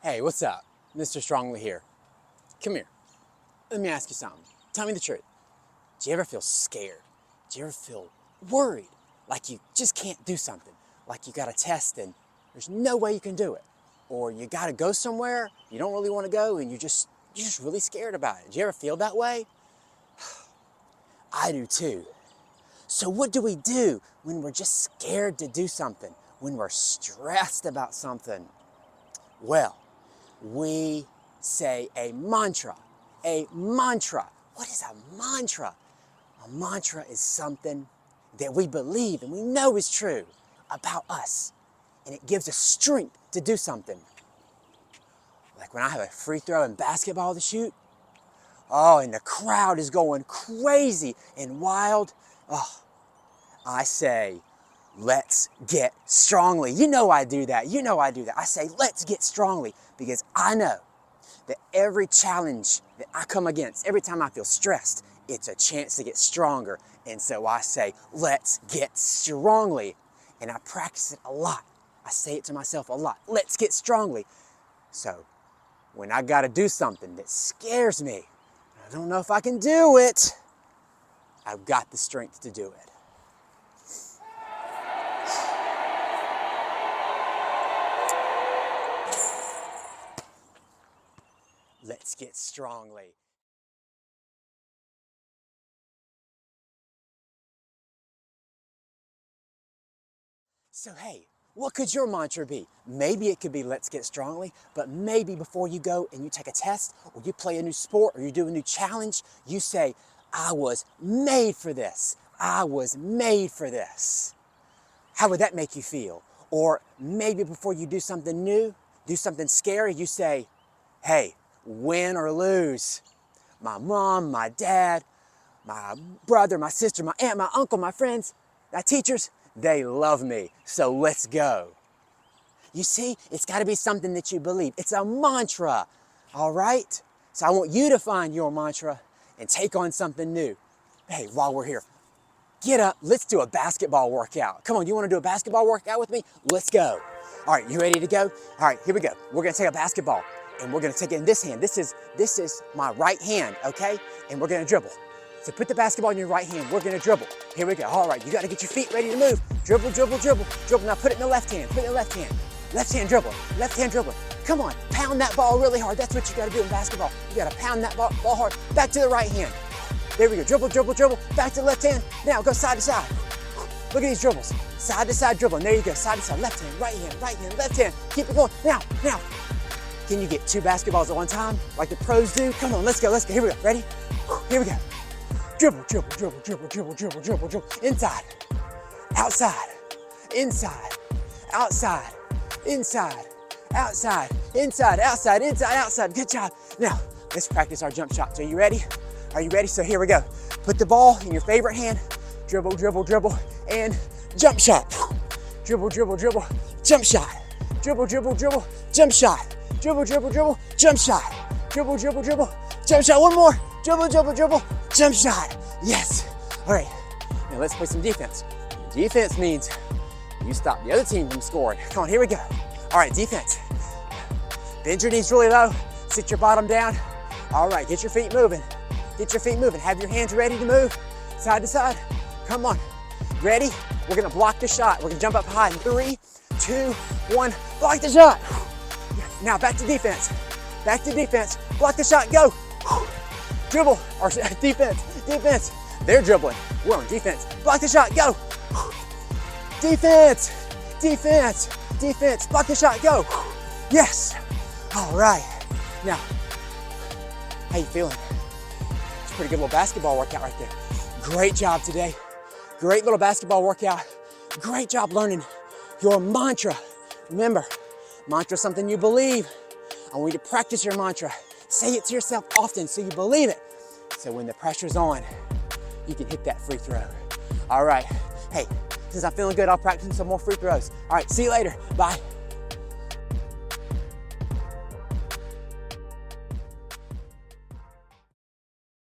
Hey, what's up? Mr. Strongly here. Come here. Let me ask you something. Tell me the truth. Do you ever feel scared? Do you ever feel worried? Like you just can't do something? Like you got a test and there's no way you can do it? Or you gotta go somewhere, you don't really wanna go and you're just really scared about it. Do you ever feel that way? I do too. So what do we do when we're just scared to do something? When we're stressed about something? Well, we say a mantra. A mantra. What is a mantra? A mantra is something that we believe and we know is true about us. And it gives us strength to do something. Like when I have a free throw in basketball to shoot, oh, and the crowd is going crazy and wild. Oh, I say, let's get strongly. You know I do that. You know I do that. I say, let's get strongly because I know that every challenge that I come against, every time I feel stressed, it's a chance to get stronger. And so I say, let's get strongly. And I practice it a lot. I say it to myself a lot. Let's get strongly. So when I got to do something that scares me, I don't know if I can do it, I've got the strength to do it. Let's get strongly. So hey, what could your mantra be? Maybe it could be let's get strongly, but maybe before you go and you take a test or you play a new sport or you do a new challenge, you say, I was made for this. I was made for this. How would that make you feel? Or maybe before you do something new, do something scary, you say, hey, win or lose. My mom, my dad, my brother, my sister, my aunt, my uncle, my friends, my teachers, they love me, so let's go. You see, it's got to be something that you believe. It's a mantra, all right? So I want you to find your mantra and take on something new. Hey, while we're here, get up, let's do a basketball workout. Come on, you want to do a basketball workout with me? Let's go. All right, you ready to go? All right, here we go. We're going to take a basketball and we're going to take it in this hand. This is my right hand, okay? And we're going to dribble. So put the basketball in your right hand. We're going to dribble. Here we go. All right, you got to get your feet ready to move. Dribble, dribble, dribble, dribble. Now put it in the left hand. Put it in the left hand. Left hand dribble. Left hand dribble. Come on, pound that ball really hard. That's what you got to do in basketball. You got to pound that ball hard. Back to the right hand. There we go. Dribble, dribble, dribble. Back to the left hand. Now go side to side. Look at these dribbles. Side to side dribble. And there you go. Side to side. Left hand, right hand, left hand. Keep it going. Now. Can you get two basketballs at one time like the pros do? Come on, let's go. Here we go. Ready? Here we go. Dribble, dribble, dribble, dribble, dribble, dribble, dribble, dribble. Inside, outside, inside, outside, inside, outside, inside, outside, inside, outside. Good job. Now, let's practice our jump shots. Are you ready? Are you ready? So here we go. Put the ball in your favorite hand. Dribble, dribble, dribble, and jump shot. Dribble, dribble, dribble, jump shot. Dribble, dribble, dribble, jump shot. Dribble, dribble, dribble, jump shot. Dribble, dribble, dribble, jump shot. One more. Dribble, dribble, dribble, jump shot. Yes. All right. Now let's play some defense. Defense means you stop the other team from scoring. Come on, here we go. All right, defense. Bend your knees really low. Sit your bottom down. All right, get your feet moving. Get your feet moving. Have your hands ready to move side to side. Come on. Ready? We're gonna block the shot. We're gonna jump up high in 3, 2, 1. Block the shot. Now back to defense. Back to defense. Block the shot. Go. Dribble. Or defense. Defense. They're dribbling. We're on defense. Block the shot. Go. Defense. Defense. Defense. Block the shot. Go. Yes. All right. Now, how you feeling? It's a pretty good little basketball workout right there. Great job today. Great little basketball workout. Great job learning your mantra. Remember, mantra is something you believe. I want you to practice your mantra. Say it to yourself often so you believe it. So when the pressure's on, you can hit that free throw. All right. Hey, since I'm feeling good, I'll practice some more free throws. All right, see you later. Bye.